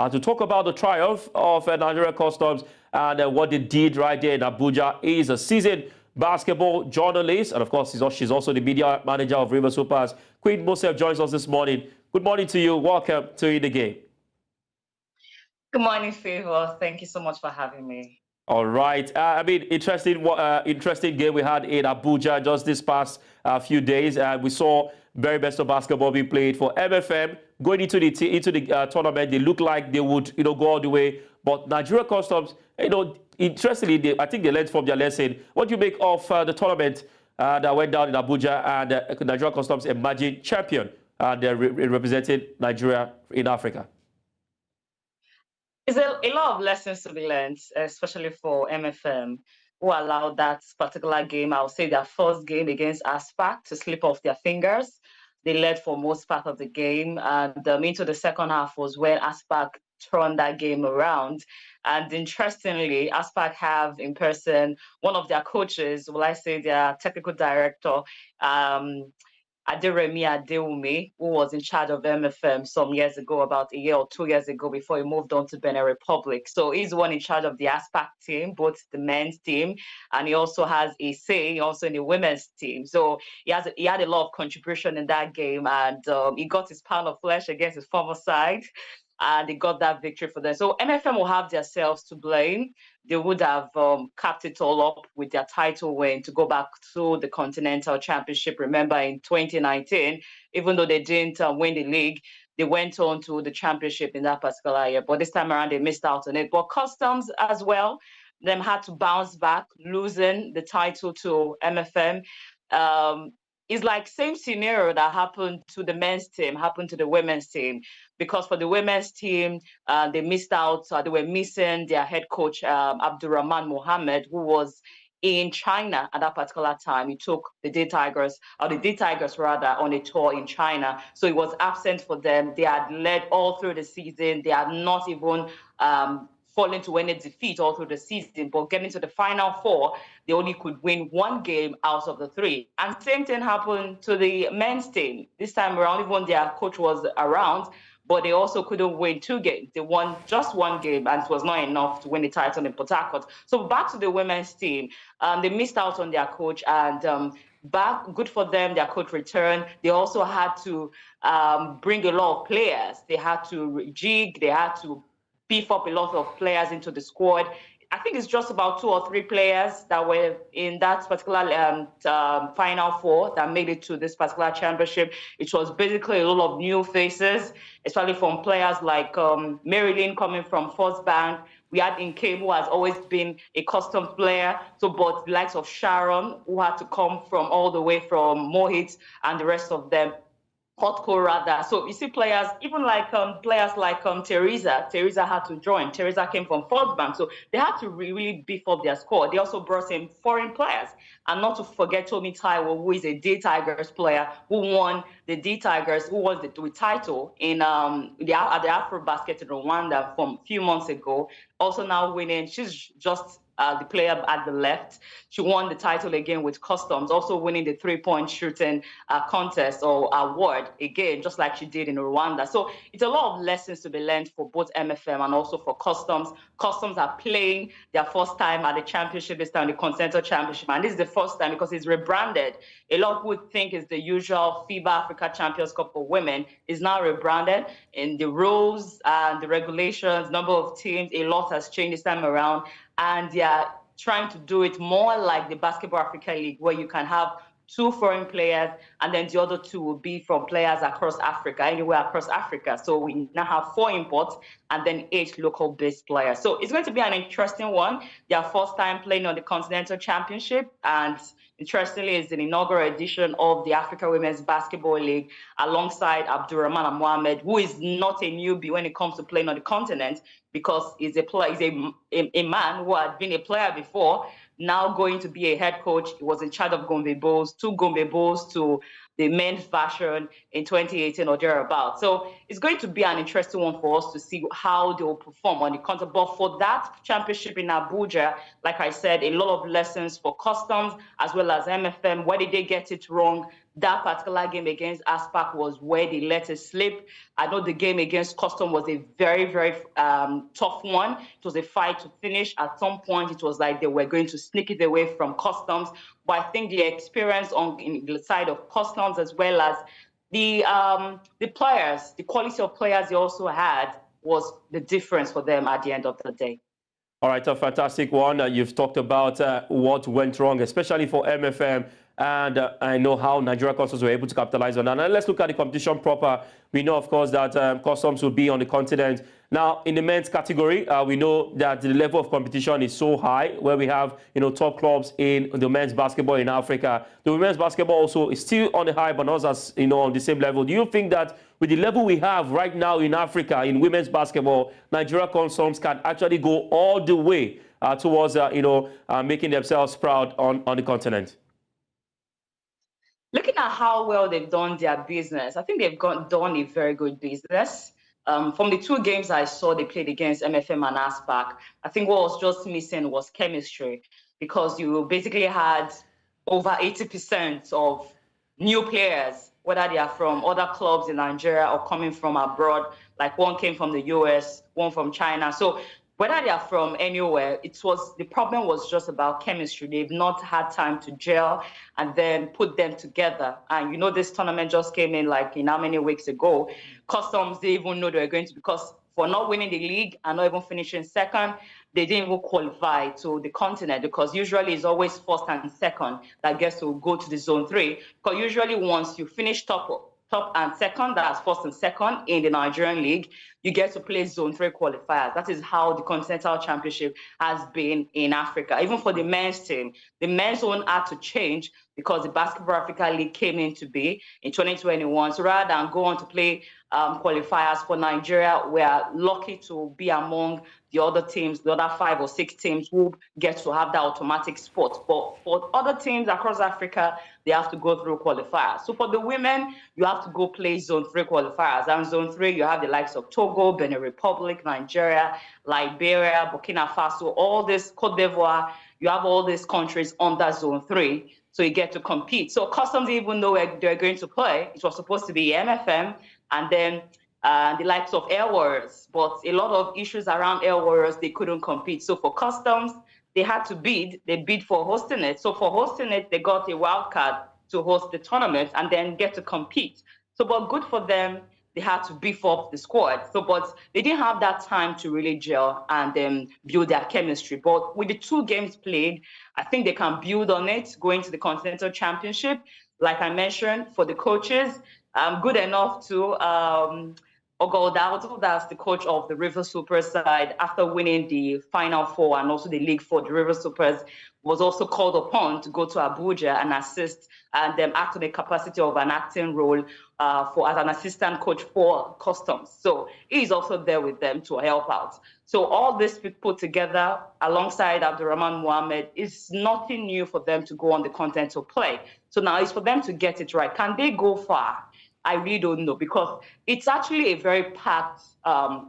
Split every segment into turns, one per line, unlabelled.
to talk about the triumph of Nigeria Customs and what they did right there in Abuja. He is a seasoned basketball journalist, and of course, she's also the media manager of River Supers. Queen Moseph joins us this morning. Good morning to you. Welcome to In the Game.
Good morning, Favour. Thank you so much for having me.
All right. Interesting game we had in Abuja just this past few days. We saw very best of basketball being played for MFM going into the tournament. They looked like they would, go all the way. But Nigeria Customs, interestingly, I think they learned from their lesson. What do you make of the tournament that went down in Abuja and Nigeria Customs emerging champion? They're representing Nigeria in Africa.
There's a lot of lessons to be learned, especially for MFM, who allowed that particular game, I would say their first game against ASPAC, to slip off their fingers. They led for most part of the game, and into the second half was when ASPAC turned that game around. And interestingly, ASPAC have in person one of their coaches, will I say their technical director, Aderemi Adewumi, who was in charge of MFM some years ago, about a year or 2 years ago, before he moved on to Benin Republic. So he's the one in charge of the ASPAC team, both the men's team, and he also has a say also in the women's team. So he had a lot of contribution in that game, and he got his pound of flesh against his former side, and they got that victory for them. So MFM will have themselves to blame. They would have capped it all up with their title win to go back to the Continental Championship. Remember, in 2019, even though they didn't win the league, they went on to the championship in that particular year. But this time around, they missed out on it. But Customs as well, them had to bounce back, losing the title to MFM. It's like same scenario that happened to the men's team, happened to the women's team. Because for the women's team, they missed out. They were missing their head coach, Abdurrahman Mohammed, who was in China at that particular time. He took the D Tigers rather, on a tour in China. So he was absent for them. They had led all through the season. They had not even fallen to any defeat all through the season, but getting to the final four, they only could win one game out of the three. And same thing happened to the men's team. This time around, even their coach was around, but they also couldn't win 2 games. They won just 1 game, and it was not enough to win the title in Port Harcourt. So back to the women's team, they missed out on their coach, and back, good for them, their coach returned. They also had to bring a lot of players. They had to rejig, they had to beef up a lot of players into the squad. I think it's just about 2 or 3 players that were in that particular final four that made it to this particular championship. It was basically a lot of new faces, especially from players like Marilyn coming from First Bank. We had Inkem, who has always been a custom player. So, but the likes of Sharon, who had to come from all the way from Mohit, and the rest of them. Hotco rather. So you see players, even like players like Teresa had to join. Teresa came from First Bank, so they had to really beef up their squad. They also brought in foreign players, and not to forget Tommy Taiwo, who is a D Tigers player who won the D Tigers, who won the title in at the AfroBasket in Rwanda from a few months ago. Also now winning. She's just the player at the left. She won the title again with Customs, also winning the 3-point shooting contest or award again, just like she did in Rwanda. So it's a lot of lessons to be learned for both MFM and also for Customs. Customs are playing their first time at the championship this time, the Continental Championship, and this is the first time because it's rebranded. A lot of people think it's the usual FIBA Africa Champions Cup for women. It's now rebranded, in the rules and the regulations, number of teams, a lot has changed this time around. And they are trying to do it more like the Basketball Africa League, where you can have 2 foreign players, and then the other 2 will be from players across Africa, anywhere across Africa. So we now have 4 imports and then 8 local-based players. So it's going to be an interesting one. Their first time playing on the Continental Championship, and interestingly, it's the inaugural edition of the Africa Women's Basketball League, alongside Abdurrahman Mohammed, who is not a newbie when it comes to playing on the continent, because he's a man who had been a player before, now going to be a head coach. He was in charge of Gombe Bulls, 2 Gombe Bulls to the men's version in 2018 or thereabouts. So it's going to be an interesting one for us to see how they will perform on the continent. But for that championship in Abuja, like I said, a lot of lessons for Customs as well as MFM. Where did they get it wrong? that particular game against ASPAC was where they let it slip. I know the game against Custom was a very, very tough one. It was a fight to finish. At some point, it was like they were going to sneak it away from Customs. But I think the experience on the side of Customs, as well as the players, the quality of players they also had, was the difference for them at the end of the day.
All right, a fantastic one. You've talked about what went wrong, especially for MFM, and I know how Nigeria Customs were able to capitalize on that. Now, let's look at the competition proper. We know, of course, that Customs will be on the continent. Now, in the men's category, we know that the level of competition is so high, where we have, top clubs in the men's basketball in Africa. The women's basketball also is still on the high, but not as, on the same level. Do you think that with the level we have right now in Africa in women's basketball, Nigeria Customs can actually go all the way towards, making themselves proud on the continent?
Looking at how well they've done their business, I think they've done a very good business. From the two games I saw they played against MFM and ASPAC, I think what was just missing was chemistry, because you basically had over 80% of new players, whether they are from other clubs in Nigeria or coming from abroad. Like one came from the US, one from China. So whether they are from anywhere, the problem was just about chemistry. They've not had time to gel and then put them together. And this tournament just came in how many weeks ago. Customs, they even know they were going to, because for not winning the league and not even finishing second, they didn't even qualify to the continent, because usually it's always first and second that gets to go to the zone 3. Because usually once you finish top and second, that's first and second in the Nigerian league, you get to play zone 3 qualifiers. That is how the Continental Championship has been in Africa. Even for the men's team, the men's one had to change because the Basketball Africa League came into be in 2021. So rather than go on to play qualifiers for Nigeria, we are lucky to be among the other teams, the other 5 or 6 teams who get to have that automatic spot. But for other teams across Africa, they have to go through qualifiers. So for the women, you have to go play zone 3 qualifiers. And zone 3, you have the likes of Togo, Benin Republic, Nigeria, Liberia, Burkina Faso, all this, Cote d'Ivoire. You have all these countries under zone 3. So you get to compete. So Customs, even though they're going to play, it was supposed to be MFM and then the likes of Air Warriors. But a lot of issues around Air Warriors, they couldn't compete. So for Customs, they had to bid. They bid for hosting it. So for hosting it, they got a wild card to host the tournament and then get to compete. So, but good for them. They had to beef up the squad. So, but they didn't have that time to really gel and build their chemistry. But with the 2 games played, I think they can build on it going to the Continental Championship. Like I mentioned, for the coaches, good enough to Ogoldato, that's the coach of the River Super side, after winning the Final 4 and also the League 4, the River Supers, was also called upon to go to Abuja and assist and act on the capacity of an acting role as an assistant coach for Customs. So he's also there with them to help out. So all this put together alongside Abdurrahman Mohammed is nothing new for them to go on the continent to play. So now it's for them to get it right. Can they go far? I really don't know, because it's actually a very packed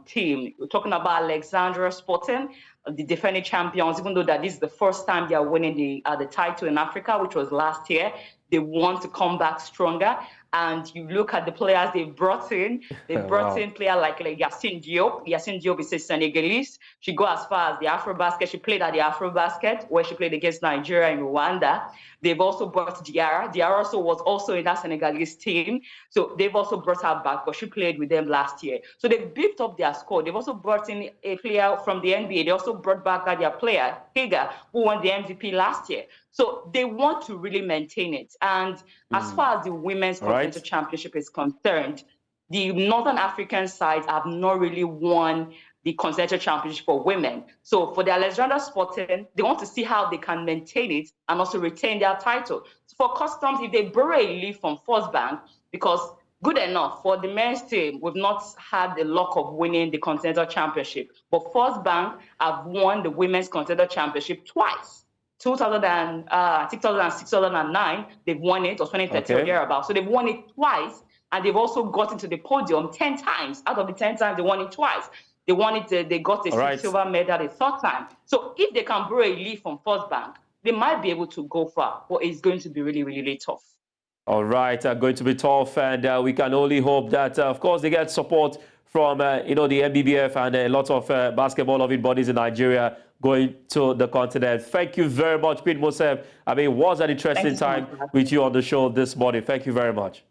team. We're talking about Alexandria Sporting, the defending champions, even though that this is the first time they are winning the title in Africa, which was last year. They want to come back stronger. And you look at the players they've brought in. They've brought in players like Yacine Diop. Yacine Diop is a Senegalese. She go as far as the Afrobasket. She played at the Afrobasket, where she played against Nigeria and Rwanda. They've also brought Diarra. Diarra also was also in that Senegalese team. So they've also brought her back, but she played with them last year. So they've beefed up their squad. They've also brought in a player from the NBA. They also brought back their player, Higa, who won the MVP last year. So they want to really maintain it. And as far as the women's continental championship is concerned, the Northern African sides have not really won the continental championship for women. So for the Alexandria Sporting, they want to see how they can maintain it and also retain their title. So for Customs, if they borrow a leaf from First Bank, because good enough for the men's team, we've not had the luck of winning the continental championship. But First Bank have won the women's continental championship twice. 2006, 2009, they've won it, or 2013 or thereabouts. So they've won it twice, and they've also gotten to the podium 10 times. Out of the 10 times, they won it twice. They won it, they got a silver medal the 3rd time. So if they can borrow a leaf from First Bank, they might be able to go far, but it's going to be really, really, really tough.
All right, going to be tough, and we can only hope that, of course, they get support from, the NBBF and a lot of basketball-loving bodies in Nigeria going to the continent. Thank you very much, Pete Moseph. I mean, it was an interesting
Thank you so
time
much for having
with
me.
you on the show this morning. Thank you very much.